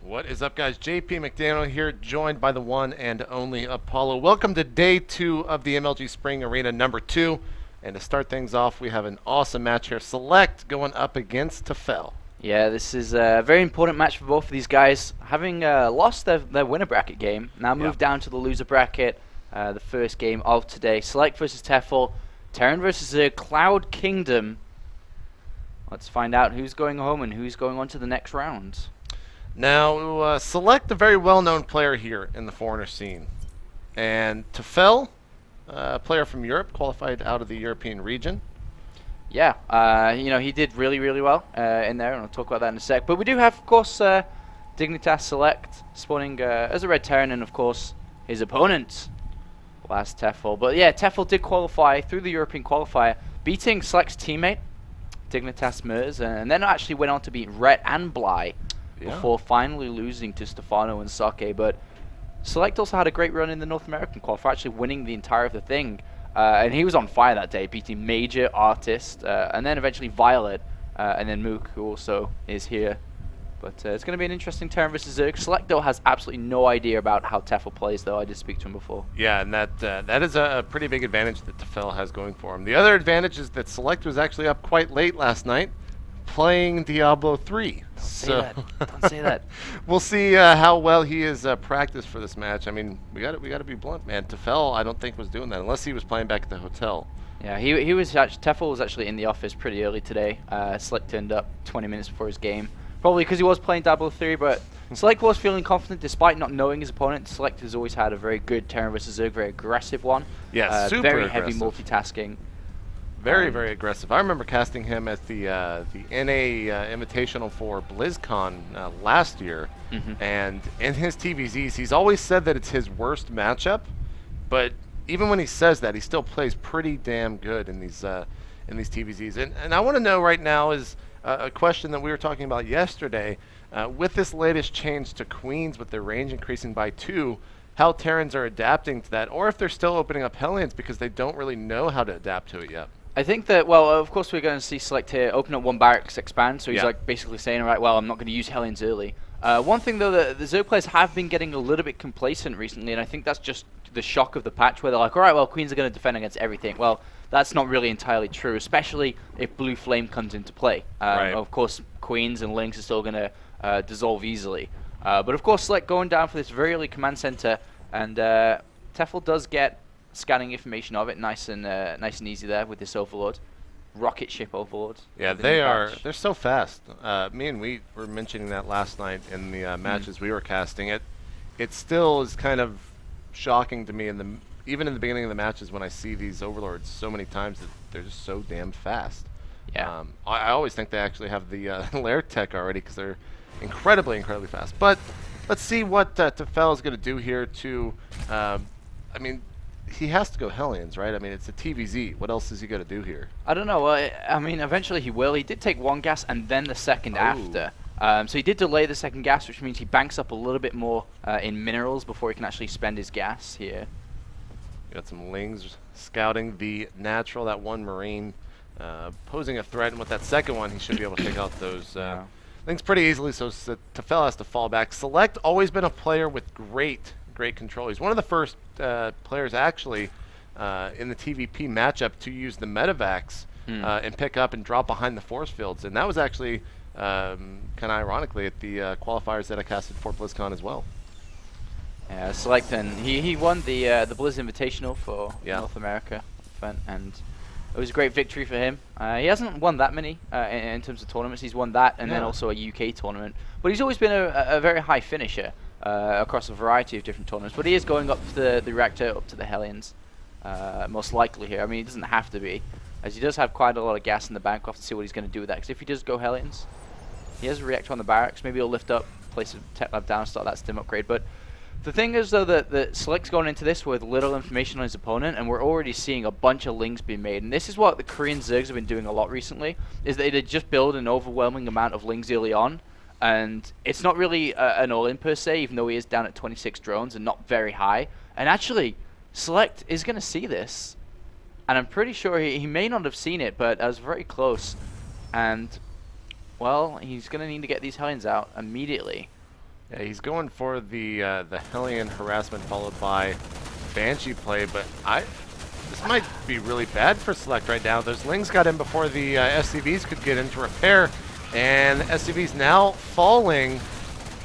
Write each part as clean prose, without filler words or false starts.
What is up, guys? JP McDaniel here, joined by the one and only Apollo. Welcome to day 2 of the MLG Spring Arena number 2. And to start things off, we have an awesome match here. Select going up against Tefel. Yeah, this is a very important match for both of these guys. Having lost their winner bracket game, now moved down to the loser bracket. The first game of today. Select versus Tefel. Terran versus Cloud Kingdom. Let's find out who's going home and who's going on to the next round. Now, Select a very well-known player here in the foreigner scene. And Tefel, a player from Europe, qualified out of the European region. Yeah, he did really, really well in there, and I'll talk about that in a sec. But we do have, of course, Dignitas Select spawning as a red Terran, and of course, his opponent, last Tefel. But yeah, Tefel did qualify through the European qualifier, beating Select's teammate, Dignitas Mers, and then actually went on to beat Rhett and Bly before finally losing to Stefano and Sake. But Select also had a great run in the North American qualifier, actually winning the entire of the thing. And he was on fire that day, beating Major, Artist, and then eventually Violet, and then Mook, who also is here. But it's going to be an interesting Terran versus Zerg. Select, though, has absolutely no idea about how Tefel plays, though. I did speak to him before. Yeah, and that is a pretty big advantage that Tefel has going for him. The other advantage is that Select was actually up quite late last night, playing Diablo 3. Don't say that. Don't say that. We'll see how well he is practiced for this match. I mean, we got to be blunt, man. Tefel, I don't think was doing that unless he was playing back at the hotel. Yeah, he was Tefel was actually in the office pretty early today. Select turned up 20 minutes before his game, probably because he was playing Diablo 3. But Select was feeling confident despite not knowing his opponent. Select has always had a very good Terran versus Zerg, very aggressive one. Yeah, super very aggressive. Heavy multitasking. Very, very aggressive. I remember casting him at the NA Invitational for BlizzCon last year, and in his TVZs, he's always said that it's his worst matchup, but even when he says that, he still plays pretty damn good in these TVZs. And I want to know right now is a question that we were talking about yesterday, with this latest change to Queens with their range increasing by 2, how Terrans are adapting to that, or if they're still opening up Hellions because they don't really know how to adapt to it yet. I think that, well, of course we're going to see Select here open up one barracks, expand, so he's like basically saying, right, well, I'm not going to use Hellions early. One thing, though, the Zerg players have been getting a little bit complacent recently, and I think that's just the shock of the patch where they're like, all right, well, Queens are going to defend against everything. Well, that's not really entirely true, especially if Blue Flame comes into play. Of course, Queens and Lynx are still going to dissolve easily. But of course, Select going down for this very early command center, and Tefel does get scanning information of it, nice and easy there with this Overlord, rocket ship Overlord. Yeah, they're so fast. Me and we were mentioning that last night in the matches we were casting. It still is kind of shocking to me even in the beginning of the matches when I see these Overlords so many times that they're just so damn fast. Yeah. I always think they actually have the lair tech already because they're incredibly fast. But let's see what Tefel is going to do here to, I mean, he has to go Hellions, right? I mean, it's a TVZ. What else is he going to do here? I don't know. I mean, eventually he will. He did take one gas and then the second after. So he did delay the second gas, which means he banks up a little bit more in minerals before he can actually spend his gas here. Got some Lings scouting the natural, that one Marine posing a threat. And with that second one, he should be able to take out those Lings pretty easily, so Tefel has to fall back. Select, always been a player with great control. He's one of the first players actually in the TVP matchup to use the Metavacs and pick up and drop behind the force fields. And that was actually kind of ironically at the qualifiers that I casted for BlizzCon as well. Yeah, Select then he won the Blizz Invitational for North America, and it was a great victory for him. He hasn't won that many in terms of tournaments. He's won that and then also a UK tournament. But he's always been a very high finisher across a variety of different tournaments. But he is going up to the reactor, up to the Hellions, most likely here. I mean, he doesn't have to be, as he does have quite a lot of gas in the bank. We'll have to see what he's going to do with that. Because if he does go Hellions, he has a reactor on the barracks. Maybe he'll lift up, place a tech lab down, start that stim upgrade. But the thing is, though, that Select's going into this with little information on his opponent, and we're already seeing a bunch of Lings being made. And this is what the Korean Zergs have been doing a lot recently, is they just build an overwhelming amount of Lings early on. And it's not really an all-in per se, even though he is down at 26 drones and not very high. And actually, Select is going to see this. And I'm pretty sure he may not have seen it, but I was very close. And, well, he's going to need to get these Hellions out immediately. Yeah, he's going for the Hellion harassment followed by Banshee play, but this might be really bad for Select right now. Those Lings got in before the SCVs could get into repair, and SCVs now falling.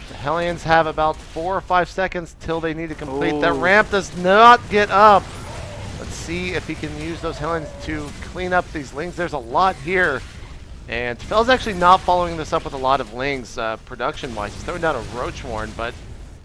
The Hellions have about 4 or 5 seconds till they need to complete. Ooh. That ramp does not get up. Let's see if he can use those Hellions to clean up these Lings. There's a lot here. And Tefel's actually not following this up with a lot of Lings production-wise. He's throwing down a Roach Warren, but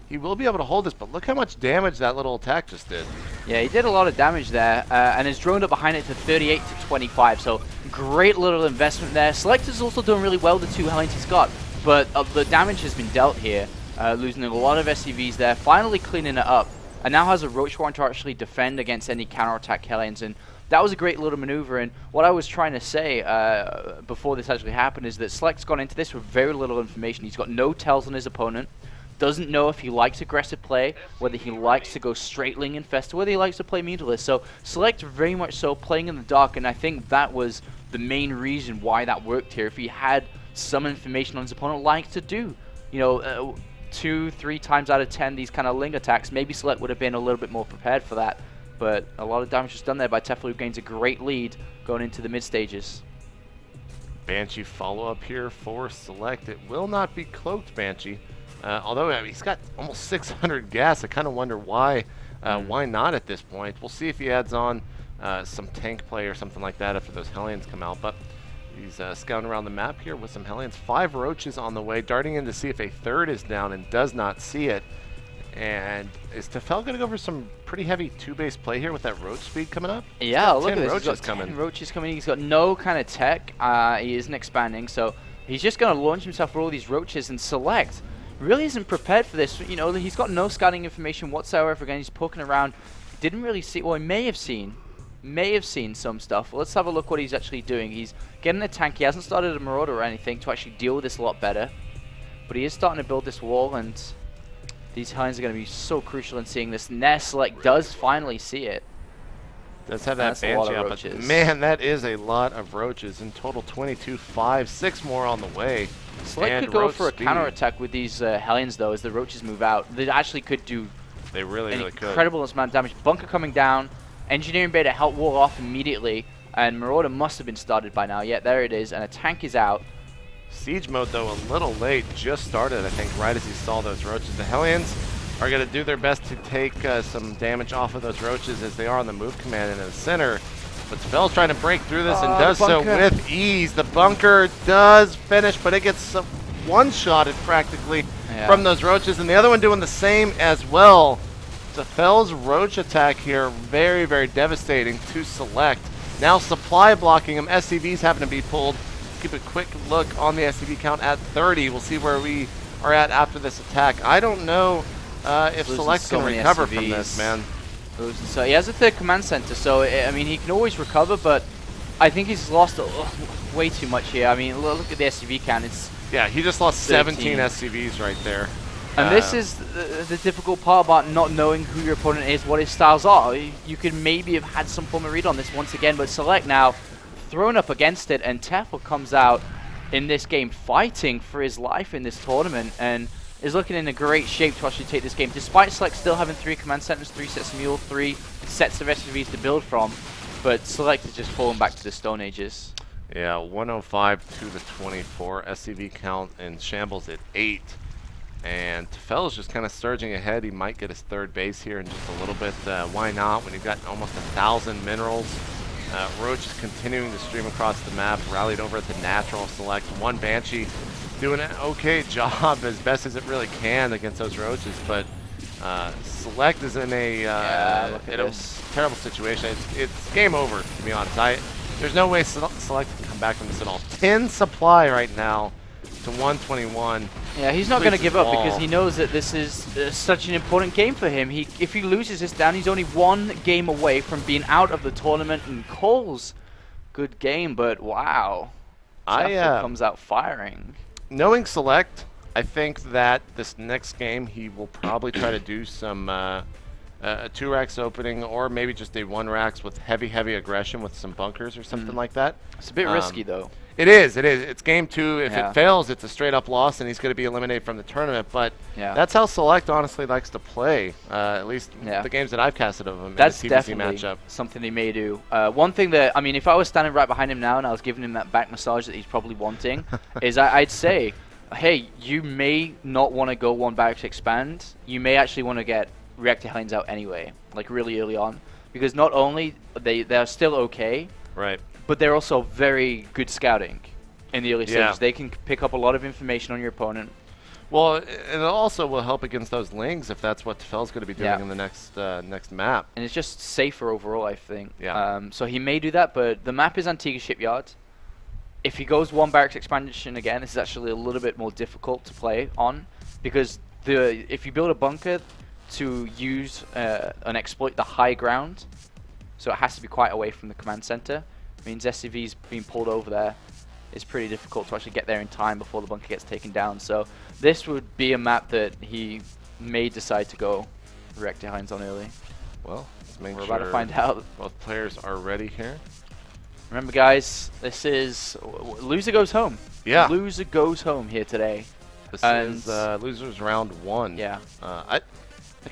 he will be able to hold this. But look how much damage that little attack just did. Yeah, he did a lot of damage there, and has droned up behind it to 38 to 25. So great little investment there. Select is also doing really well, the 2 Hellions he's got. But the damage has been dealt here, losing a lot of SCVs there, finally cleaning it up. And now has a Roach Warren to actually defend against any counterattack Hellions. And that was a great little maneuver, and what I was trying to say before this actually happened is that Select's gone into this with very little information. He's got no tells on his opponent, doesn't know if he likes aggressive play, whether he likes to go straight Ling Infestor, whether he likes to play Mutalisk. So Select very much so playing in the dark, and I think that was the main reason why that worked here. If he had some information on his opponent, likes to do, you know, 2-3 times out of 10 these kind of Ling attacks, maybe Select would have been a little bit more prepared for that. But a lot of damage was done there by Tefel, who gains a great lead going into the mid stages. Banshee follow-up here for Select. It will not be cloaked Banshee. Although he's got almost 600 gas. I kind of wonder why not at this point. We'll see if he adds on some tank play or something like that after those Hellions come out. But he's scouting around the map here with some Hellions. 5 Roaches on the way, darting in to see if a third is down and does not see it. And is Tefel going to go for some pretty heavy 2-base play here with that Roach speed coming up? Yeah, look at this. Roaches He's got 10 coming. Roaches coming. He's got no kind of tech. He isn't expanding, so he's just going to launch himself for all these Roaches, and Select really isn't prepared for this. You know, he's got no scouting information whatsoever. Again, he's poking around. Didn't really see, well, he may have seen some stuff. Well, let's have a look what he's actually doing. He's getting a tank. He hasn't started a Marauder or anything to actually deal with this a lot better, but he is starting to build this wall, and these Hellions are going to be so crucial in seeing this. Select does finally see it. Does have that Banshee up, but man, that is a lot of Roaches. In total, 22, 5, 6 more on the way. Select could go for a counterattack with these Hellions, though, as the Roaches move out. They actually could do really an could. Incredible amount of damage. Bunker coming down, Engineering Bay to help wall off immediately, and Marauder must have been started by now. Yeah, there it is, and a tank is out. Siege mode, though, a little late. Just started, I think, right as he saw those Roaches. The Hellions are going to do their best to take some damage off of those Roaches as they are on the move command in the center. But Tefel's trying to break through this and does so with ease. The bunker does finish, but it gets one-shotted practically from those Roaches. And the other one doing the same as well. Tefel's Roach attack here, very, very devastating to Select. Now supply blocking him. SCVs having to be pulled. Keep a quick look on the SCV count at 30. We'll see where we are at after this attack. I don't know if Select can recover from this, man. So he has a third command center, so I mean he can always recover, but I think he's lost way too much here. I mean, look at the SCV count. Yeah, he just lost 17 SCVs right there. And this is the difficult part about not knowing who your opponent is, what his styles are. You could maybe have had some form of read on this once again, but Select now thrown up against it, and Tefel comes out in this game fighting for his life in this tournament and is looking in a great shape to actually take this game, despite Select still having 3 command centers, 3 sets of Mule, 3 sets of SCVs to build from. But Select has just fallen back to the Stone Ages. Yeah, 105 to the 24. SCV count in shambles at 8. And Tefel is just kind of surging ahead. He might get his third base here in just a little bit. Why not when you've got almost 1,000 minerals? Roach is continuing to stream across the map, rallied over at the natural. Select 1 Banshee doing an okay job as best as it really can against those Roaches, but Select is in a terrible situation. It's game over, to be honest. There's no way Select can come back from this at all. 10 supply right now to 121. Yeah, he's not going to give up because he knows that this is such an important game for him. If he loses this down, he's only 1 game away from being out of the tournament, and calls good game, but wow. Tefel comes out firing. Knowing Select, I think that this next game he will probably try to do some 2 racks opening, or maybe just a 1 racks with heavy aggression with some bunkers or something like that. It's a bit risky though. It is. It's game 2. If Yeah. it fails, it's a straight-up loss, and he's going to be eliminated from the tournament. But Yeah. that's how Select honestly likes to play, at least Yeah. the games that I've casted of him That's in the TVC definitely matchup. something he may do. One thing that, I mean, if I was standing right behind him now and I was giving him that back massage that he's probably wanting, is I'd say, hey, you may not want to go 1 barracks expand. You may actually want to get reactor lanes out anyway, like really early on. Because not only they're still okay, Right. but they're also very good scouting in the early Yeah. stages. They can pick up a lot of information on your opponent. Well, it also will help against those lings if that's what Tefel's going to be doing in the next map. And it's just safer overall, I think. Yeah. So he may do that, but the map is Antigua Shipyard. If he goes 1 barracks expansion again, this is actually a little bit more difficult to play on, because if you build a bunker to use and exploit the high ground, so it has to be quite away from the command center, means SCV's being pulled over there. It's pretty difficult to actually get there in time before the bunker gets taken down. So this would be a map that he may decide to go reactor hinds on early. Well, let's make We're sure about to find out. both players are ready here. Remember, guys, this is loser goes home. Yeah. Loser goes home here today. This And is losers round 1. yeah.